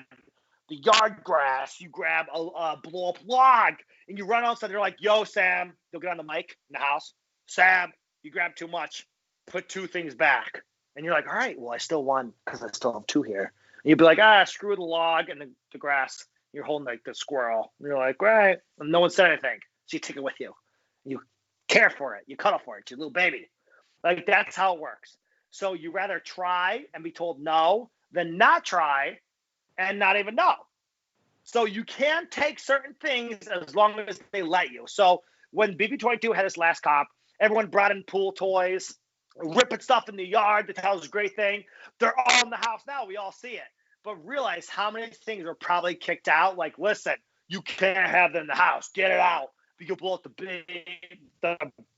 the yard grass, you grab a blow-up log, and you run outside. They're like, yo, Sam, they'll get on the mic in the house. Sam, you grab too much. Put 2 things back. And you're like, all right, well, I still won because I still have 2 here. And you'd be like, screw the log and the grass. You're holding like the squirrel. And you're like, right. And no one said anything. So you take it with you. You care for it. You cuddle for it. It's your little baby. Like, that's how it works. So you rather try and be told no than not try and not even know. So you can take certain things as long as they let you. So when BB22 had his last cop, everyone brought in pool toys, ripping stuff in the yard. That was a great thing. They're all in the house now. We all see it. But realize how many things were probably kicked out. Like, listen, you can't have them in the house. Get it out. You can blow up the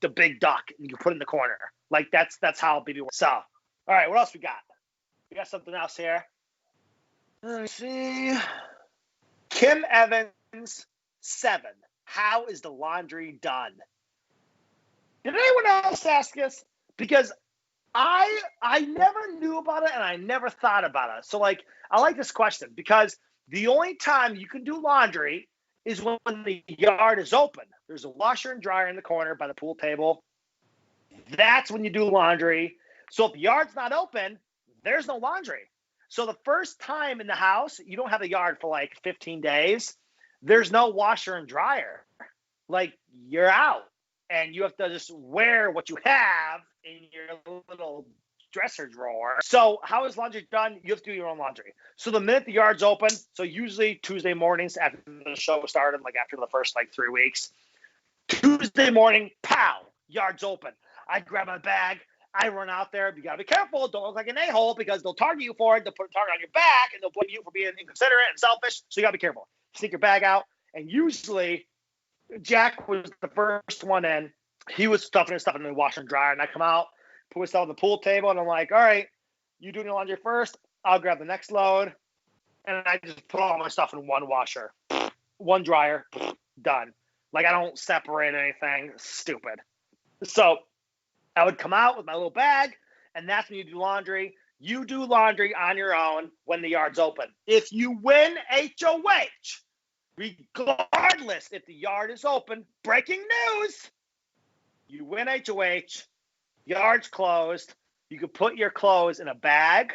big duck and you can put it in the corner. Like that's how BB works. So, all right, what else we got? We got something else here. Let me see. Kim Evans, 7. How is the laundry done? Did anyone else ask us? Because I never knew about it and I never thought about it. So, like, I like this question because the only time you can do laundry is when the yard is open. There's a washer and dryer in the corner by the pool table. That's when you do laundry. So if the yard's not open, there's no laundry. So the first time in the house, you don't have a yard for like 15 days. There's no washer and dryer. Like, you're out. And you have to just wear what you have in your little dresser drawer. So how is laundry done? You have to do your own laundry. So the minute the yard's open, so usually Tuesday mornings after the show started, like after the first like 3 weeks, Tuesday morning, pow, yard's open. I grab my bag. I run out there. You got to be careful. Don't look like an a-hole because they'll target you for it. They'll put a target on your back and they'll blame you for being inconsiderate and selfish. So you got to be careful. Sneak your bag out. And usually Jack was the first one in. He was stuffing his stuff in the washer and dryer. And I come out, put myself on the pool table. And I'm like, all right, you doing your laundry first. I'll grab the next load. And I just put all my stuff in one washer, one dryer, done. Like, I don't separate anything. Stupid. So I would come out with my little bag, and that's when you do laundry. You do laundry on your own when the yard's open. If you win HOH, regardless if the yard is open, breaking news, you win HOH, yard's closed, you can put your clothes in a bag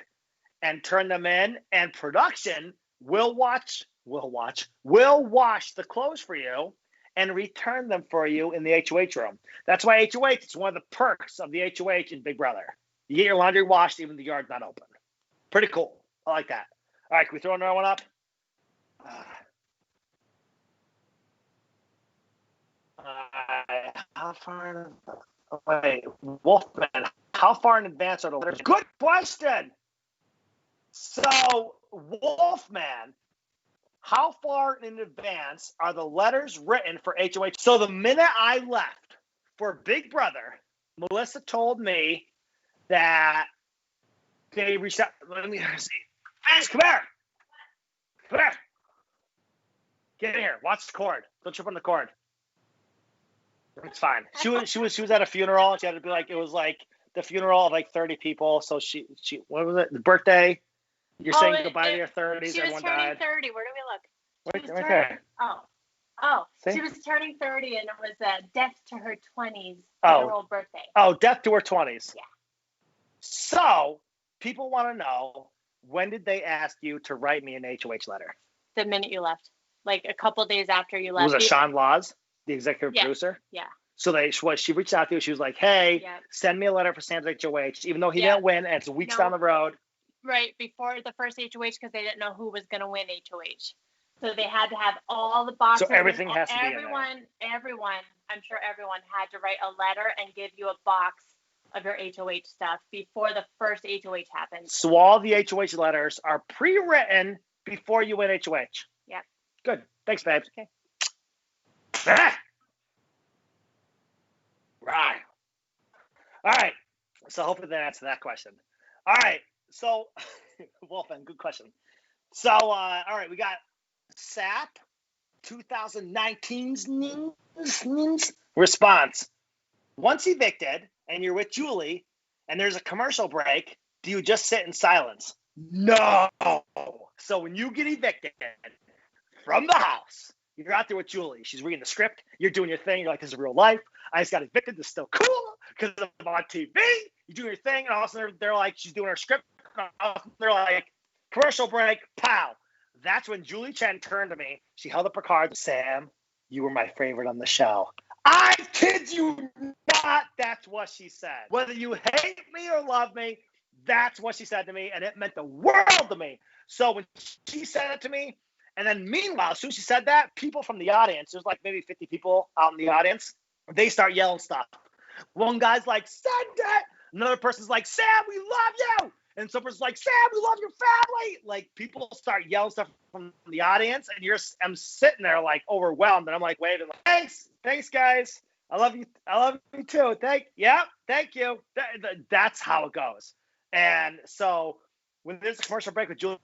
and turn them in, and production will wash the clothes for you and return them for you in the HOH room. That's why HOH is one of the perks of the HOH in Big Brother. You get your laundry washed even if the yard's not open. Pretty cool. I like that. All right, can we throw another one up? How far? Wait, Wolfman. How far in advance are the letters? Good question. So, Wolfman, how far in advance are the letters written for HOH? So the minute I left for Big Brother, Melissa told me that they reached out. Let me see. Vince, come here. Come here. Get in here. Watch the cord. Don't trip on the cord. It's fine. She was at a funeral. She had to be like, it was like the funeral of like 30 people. So she what was it? The birthday. You're saying goodbye to your 30s. She was turning 30. Where do we look? Right there. Oh. See? She was turning 30, and it was death to her 20s funeral birthday. Oh, death to her 20s. Yeah. So people want to know, when did they ask you to write me an HOH letter? The minute you left, like a couple days after you left. Was it Sean Laws, the executive producer? Yeah. So she reached out to you. She was like, hey, send me a letter for Sam's HOH, even though he didn't win, and it's weeks down the road. Right, before the first HOH, because they didn't know who was going to win HOH. So they had to have all the boxes. So everything has to be in there. Everyone, I'm sure everyone had to write a letter and give you a box of your HOH stuff before the first HOH happened. So all the HOH letters are pre-written before you win HOH. Yeah. Good. Thanks, babes. Okay. Right. All right. So hopefully that answers that question. All right. So, Wolfman, good question. So, all right, we got SAP 2019's response. Once evicted and you're with Julie and there's a commercial break, do you just sit in silence? No. So when you get evicted from the house, you're out there with Julie. She's reading the script. You're doing your thing. You're like, this is real life. I just got evicted. This is still cool because I'm on TV. You do your thing, and all of a sudden they're like, she's doing her script. They're like, commercial break, pow. That's when Julie Chen turned to me. She held up her card. Sam, you were my favorite on the show. I kid you not. that's what she said. Whether you hate me or love me, that's what she said to me, and it meant the world to me. So when she said it to me, and then meanwhile, as soon as she said that, people from the audience, there's like maybe 50 people out in the audience, they start yelling stuff. One guy's like, send it. Another person's like, Sam, we love you. And some person's like, Sam, we love your family. Like, people start yelling stuff from the audience, and I'm sitting there like overwhelmed, and I'm like, wait, thanks, guys. I love you too. Thank you. That's how it goes. And so when there's a commercial break with Julie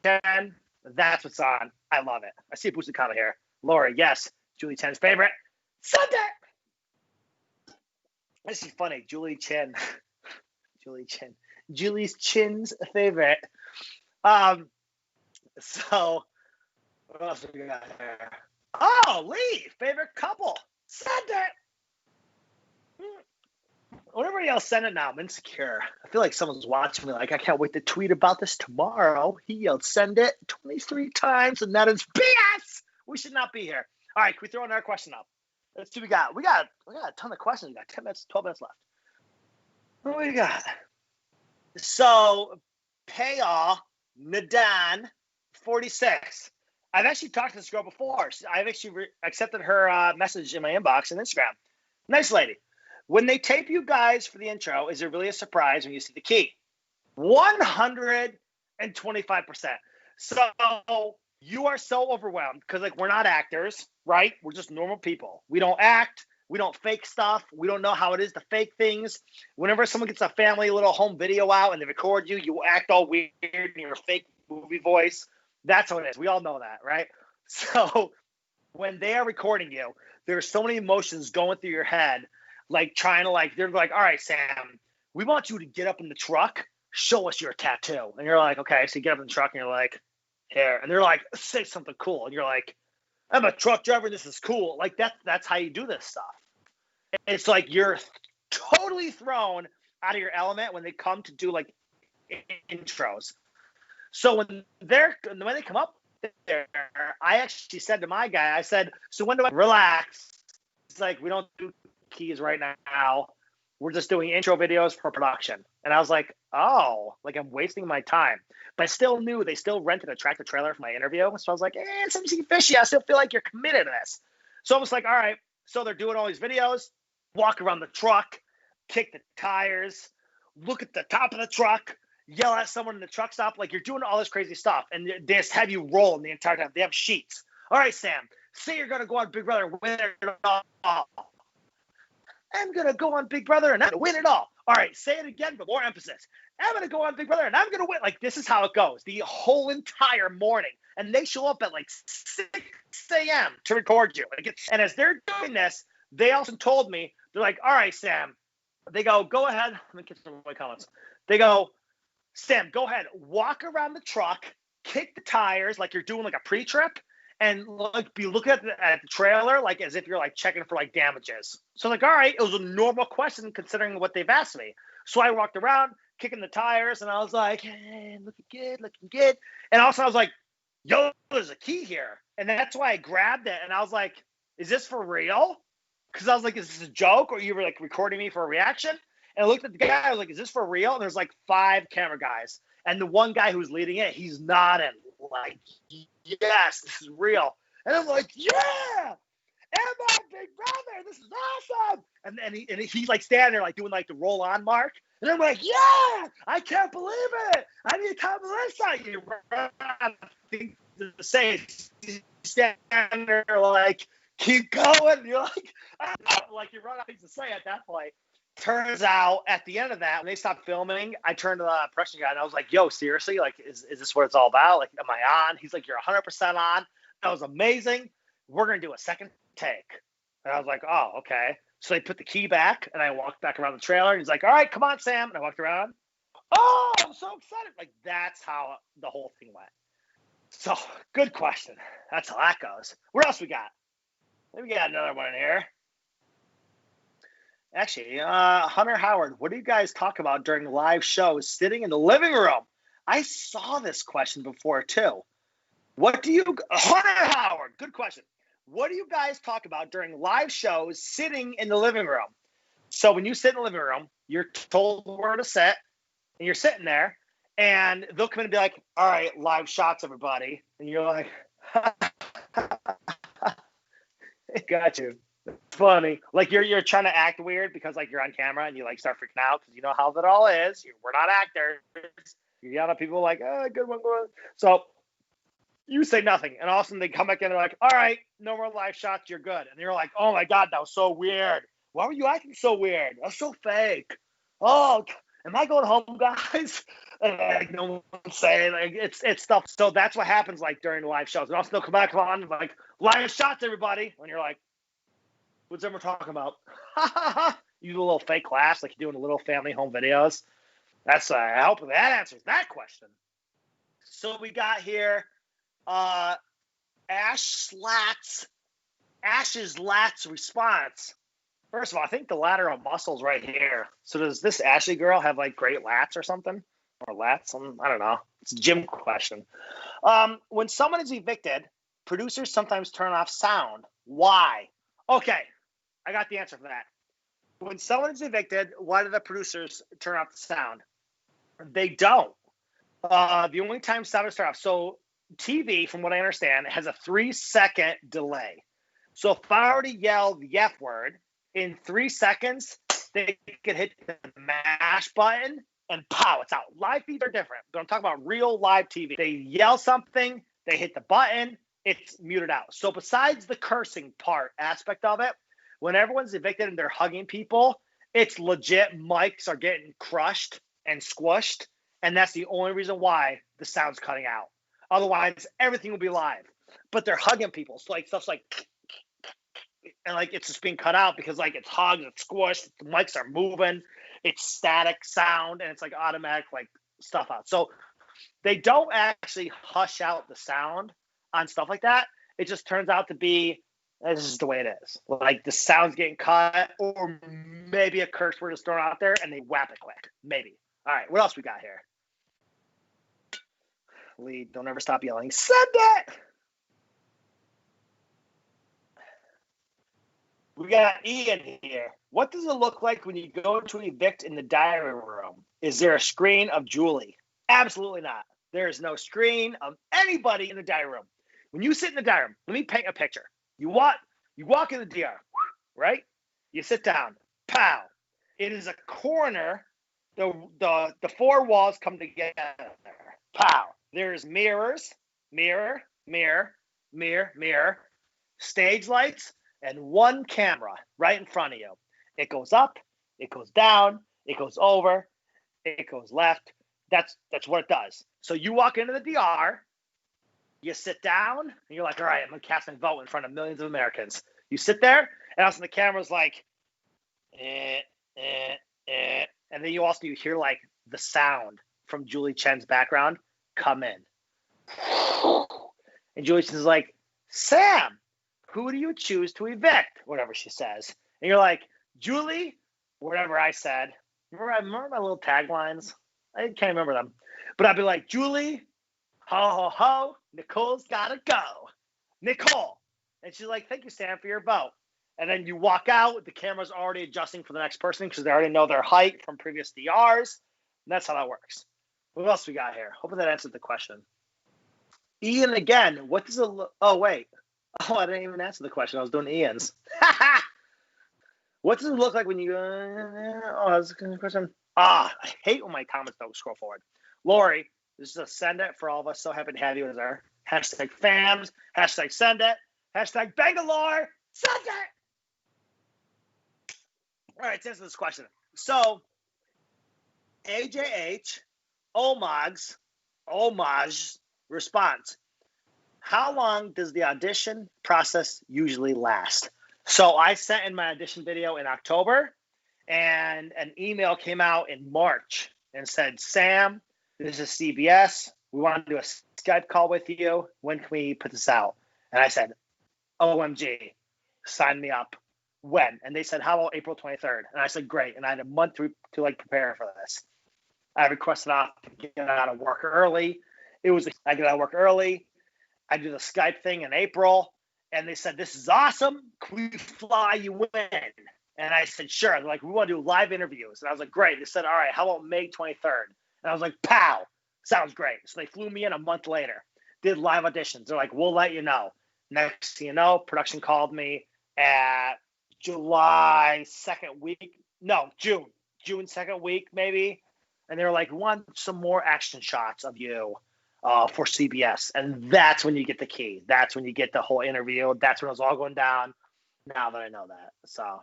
Chen, that's what's on. I love it. I see a boosted comment here. Laura, yes, Julie Chen's favorite. Sunday. This is funny. Julie Chen. Julie's Chin's favorite. So what else we got here? Oh, Lee, favorite couple. Send it. When everybody else send it now, I'm insecure. I feel like someone's watching me like, I can't wait to tweet about this tomorrow. He yelled, send it 23 times, and that is BS. We should not be here. All right, can we throw another question up? Let's see what we got. We got a ton of questions. We got 10 minutes, 12 minutes left. What do we got? So, Payal Nadan, 46. I've actually talked to this girl before. I've actually accepted her message in my inbox on Instagram. Nice lady. When they tape you guys for the intro, is it really a surprise when you see the key? 125%. So you are so overwhelmed because, like, we're not actors, right? We're just normal people. We don't act. We don't fake stuff. We don't know how it is to fake things. Whenever someone gets a family little home video out and they record you, you act all weird in your fake movie voice. That's how it is. We all know that, right? So when they are recording you, there's so many emotions going through your head, like trying to, like, they're like, all right, Sam, we want you to get up in the truck, show us your tattoo. And you're like, okay. So you get up in the truck and you're like, here. And they're like, say something cool. And you're like, I'm a truck driver and this is cool. Like, that's how you do this stuff. It's like you're totally thrown out of your element when they come to do like intros. So when they come up there, I actually said to my guy, I said, so when do I relax? It's like, we don't do keys right now. We're just doing intro videos for production. And I was like, oh, like I'm wasting my time. But I still knew they still rented a tractor trailer for my interview. So I was like, something fishy. I still feel like you're committed to this. So I was like, all right. So they're doing all these videos, walk around the truck, kick the tires, look at the top of the truck, yell at someone in the truck stop. Like, you're doing all this crazy stuff. And they just have you rolling the entire time. They have sheets. All right, Sam, say you're going to go on Big Brother and win it all. I'm going to go on Big Brother and I'm going to win it all. All right, say it again, but more emphasis. I'm going to go on Big Brother and I'm going to win. Like, this is how it goes the whole entire morning. And they show up at like 6 a.m. to record you. And as they're doing this, they also told me, they're like, all right, Sam. They go ahead. Let me get some of my comments. They go, Sam, go ahead. Walk around the truck, kick the tires like you're doing like a pre-trip, and like be looking at the trailer like as if you're like checking for like damages. So like, all right, it was a normal question considering what they've asked me. So I walked around kicking the tires and I was like, hey, looking good. And also I was like, yo, there's a key here. And that's why I grabbed it and I was like, is this for real? Because I was like, is this a joke or you were like recording me for a reaction? And I looked at the guy, I was like, is this for real? And there's like 5 camera guys. And the one guy who's leading it, he's nodding like, yes, this is real. And I'm like, yeah, am I Big Brother? This is awesome. And he's like standing there like doing like the roll on mark. And I'm like, yeah, I can't believe it. I need time to listen. You run out of things to say. You stand there like, keep going. And you're like you run out of things to say at that point. Turns out at the end of that, when they stopped filming, I turned to the production guy and I was like, yo, seriously? Like, is this what it's all about? Like, am I on? He's like, you're 100% on. That was amazing. We're going to do a second take. And I was like, oh, okay. So they put the key back and I walked back around the trailer. And he's like, all right, come on, Sam. And I walked around. Oh, I'm so excited. Like, that's how the whole thing went. So, good question. That's how that goes. What else we got? Maybe we got another one in here. Actually, Hunter Howard, what do you guys talk about during live shows sitting in the living room? I saw this question before, too. Hunter Howard, good question. What do you guys talk about during live shows sitting in the living room? So when you sit in the living room, you're told where to sit, and you're sitting there, and they'll come in and be like, all right, live shots, everybody. And you're like, got you. Funny. Like you're trying to act weird because like you're on camera and you like start freaking out because you know how that all is. We're not actors. You yell at people like, oh, good one, good one. So you say nothing, and all of a sudden they come back in and they're like, all right, no more live shots, you're good. And you're like, oh my God, that was so weird. Why were you acting so weird? That was so fake. Oh, am I going home, guys? And like no one's saying, like it's stuff. So that's what happens like during the live shows. And also they'll come back on like live shots, everybody. And you're like, what's everyone talking about? You do a little fake class like you're doing a little family home videos. That's I hope that answers that question. So we got here Ash's lats response. First of all, I think the lateral muscle's right here. So does this Ashley girl have like great lats or something? Or lats? I don't know. It's a gym question. When someone is evicted, producers sometimes turn off sound. Why? Okay, I got the answer for that. When someone is evicted, why do the producers turn off the sound? They don't. The only time sound is turned off. So TV, from what I understand, has a 3-second delay. So if I already yell the F word, in 3 seconds, they could hit the mash button and pow, it's out. Live feeds are different, but I'm talking about real live TV. They yell something, they hit the button, it's muted out. So besides the cursing part aspect of it, when everyone's evicted and they're hugging people, it's legit mics are getting crushed and squished, and that's the only reason why the sound's cutting out. Otherwise, everything will be live. But they're hugging people, so like stuff's like, and like it's just being cut out because like it's hugged, it's squished, the mics are moving, it's static sound, and it's like automatic like stuff out. So they don't actually hush out the sound on stuff like that. It just turns out to be this is the way it is. Like the sound's getting cut, or maybe a curse word is thrown out there and they whap it quick. Maybe. All right, what else we got here? Lee, don't ever stop yelling. Send it! We got Ian here. What does it look like when you go to evict in the diary room? Is there a screen of Julie? Absolutely not. There is no screen of anybody in the diary room. When you sit in the diary room, let me paint a picture. You walk in the DR, right? You sit down. Pow. It is a corner. The four walls come together. Pow. There's mirrors, mirror, stage lights, and one camera right in front of you. It goes up, it goes down, it goes over, it goes left. That's what it does. So you walk into the DR, you sit down, and you're like, all right, I'm going to cast my vote in front of millions of Americans. You sit there, and also the camera's like, and then you hear like the sound from Julie Chen's background come in. And Julie Chen's like, Sam, who do you choose to evict? Whatever she says. And you're like, Julie, whatever I said. Remember my little taglines? I can't remember them. But I'd be like, Julie, ho, ho, ho, Nicole's got to go. Nicole. And she's like, thank you, Sam, for your vote. And then you walk out. The camera's already adjusting for the next person because they already know their height from previous DRs. And that's how that works. What else we got here? Hopefully that answered the question. Ian again. What does it look? Oh, wait. Oh, I didn't even answer the question. I was doing Ian's. What does it look like when you... oh, that's a good question. I hate when my comments don't scroll forward. Lori, this is a send it for all of us. So happy to have you as our hashtag fams, hashtag send it, hashtag Bangalore, send it. All right, to answer this question. So, AJH, Omag's response. How long does the audition process usually last? So I sent in my audition video in October, and an email came out in March and said, Sam, this is CBS. We want to do a Skype call with you. When can we put this out? And I said, OMG, sign me up. When? And they said, how about April 23rd? And I said, great. And I had a month to like prepare for this. I requested off to get out of work early. I get out of work early. I do the Skype thing in April. And they said, this is awesome. Can we fly you in? And I said, sure. They're like, we want to do live interviews. And I was like, great. They said, all right, how about May 23rd? And I was like, pow, sounds great. So they flew me in a month later, did live auditions. They're like, we'll let you know. Next thing you know, production called me at July 2nd week. No, June 2nd week, maybe. And they were like, we want some more action shots of you for CBS. And that's when you get the key. That's when you get the whole interview. That's when it was all going down. Now that I know that. So,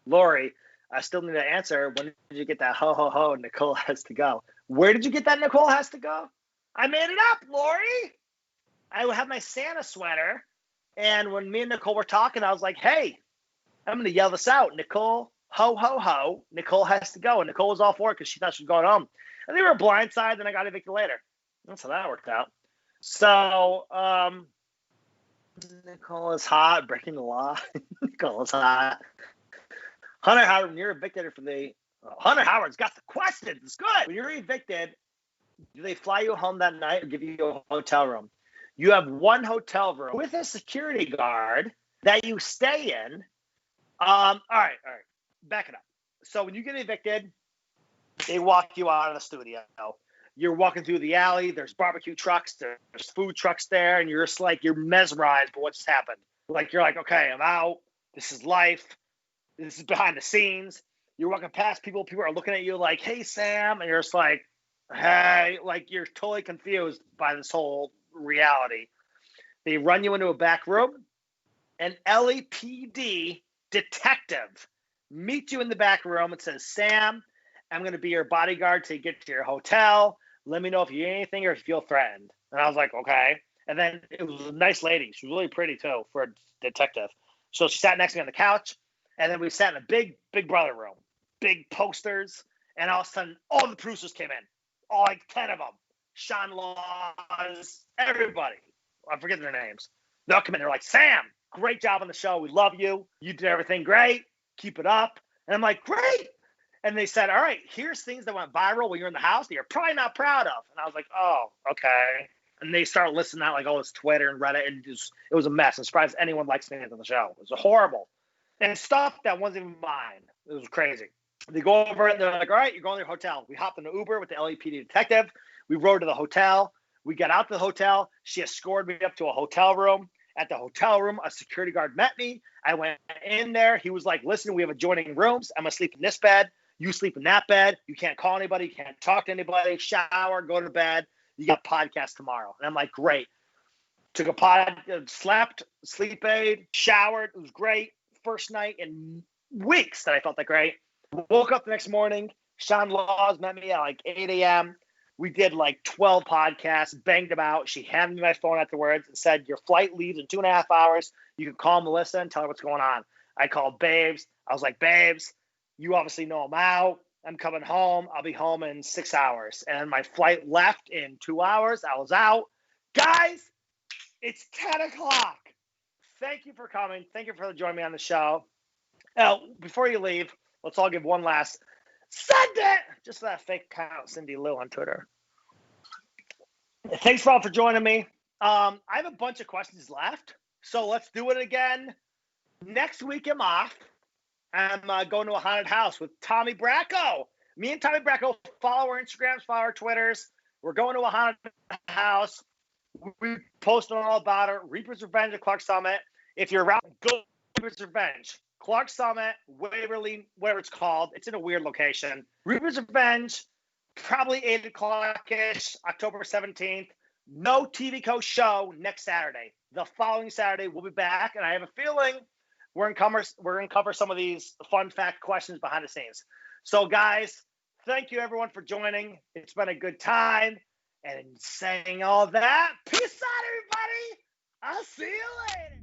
Lori, I still need to answer. When did you get that ho, ho, ho, Nicole has to go? Where did you get that Nicole has to go? I made it up, Lori. I have my Santa sweater. And when me and Nicole were talking, I was like, hey, I'm going to yell this out. Nicole, ho, ho, ho. Nicole has to go. And Nicole was all for it because she thought she was going home. And they were blindsided, and I got evicted later. That's how that worked out. So, Nicole is hot, breaking the law. Nicole is hot. Hunter Howard, when you're evicted from the Hunter Howard's got the questions. It's good. When you're evicted, do they fly you home that night or give you a hotel room? You have one hotel room with a security guard that you stay in. All right. Back it up. So when you get evicted, they walk you out of the studio. You're walking through the alley. There's barbecue trucks. There's food trucks there. And you're just like, you're mesmerized by what's happened. Like, you're like, okay, I'm out. This is life. This is behind the scenes. You're walking past people. People are looking at you like, hey, Sam. And you're just like, hey, like you're totally confused by this whole reality. They run you into a back room. An LAPD detective meets you in the back room and says, Sam, I'm going to be your bodyguard till you get to your hotel. Let me know if you need anything or if you feel threatened. And I was like, okay. And then it was a nice lady. She was really pretty, too, for a detective. So she sat next to me on the couch. And then we sat in a big, big brother room. Big posters. And all of a sudden, all the producers came in. All like 10 of them. Sean Laws, everybody. I forget their names. They'll come in. They're like, Sam, great job on the show. We love you. You did everything great. Keep it up. And I'm like, great. And they said, all right, here's things that went viral when you're in the house that you're probably not proud of. And I was like, oh, okay. And they started listing out like all this Twitter and Reddit. And it was a mess. I'm surprised anyone likes me on the show. It was horrible. And stuff that wasn't even mine. It was crazy. They go over and they're like, all right, you're going to your hotel. We hopped in an Uber with the LAPD detective. We rode to the hotel. We got out to the hotel. She escorted me up to a hotel room. At the hotel room, a security guard met me. I went in there. He was like, listen, we have adjoining rooms. I'm going to sleep in this bed. You sleep in that bed. You can't call anybody. You can't talk to anybody. Shower, go to bed. You got a podcast tomorrow. And I'm like, great. Took a slept, sleep aid, showered. It was great. First night in weeks that I felt that great. Woke up the next morning. Sean Laws met me at like 8 a.m. We did like 12 podcasts, banged them out. She handed me my phone afterwards and said, your flight leaves in 2.5 hours. You can call Melissa and tell her what's going on. I called Babes. I was like, Babes, you obviously know I'm out. I'm coming home. I'll be home in 6 hours. And my flight left in 2 hours. I was out. Guys, it's 10 o'clock. Thank you for coming. Thank you for joining me on the show. Now, before you leave, let's all give one last send it just for that fake account, Cindy Lou on Twitter. Thanks for all for joining me. I have a bunch of questions left, so let's do it again. Next week I'm off. I'm going to a haunted house with Tommy Bracco. Me and Tommy Bracco follow our Instagrams, follow our Twitters. We're going to a haunted house. We posted all about it. Reaper's Revenge at Clark Summit. If you're around, go to Reaper's Revenge. Clark Summit, Waverly, whatever it's called. It's in a weird location. Reaper's Revenge, probably 8 o'clock-ish, October 17th. No TVCO show next Saturday. The following Saturday, we'll be back, and I have a feeling we're going to cover some of these fun fact questions behind the scenes. So, guys, thank you, everyone, for joining. It's been a good time. And saying all that, peace out, everybody. I'll see you later.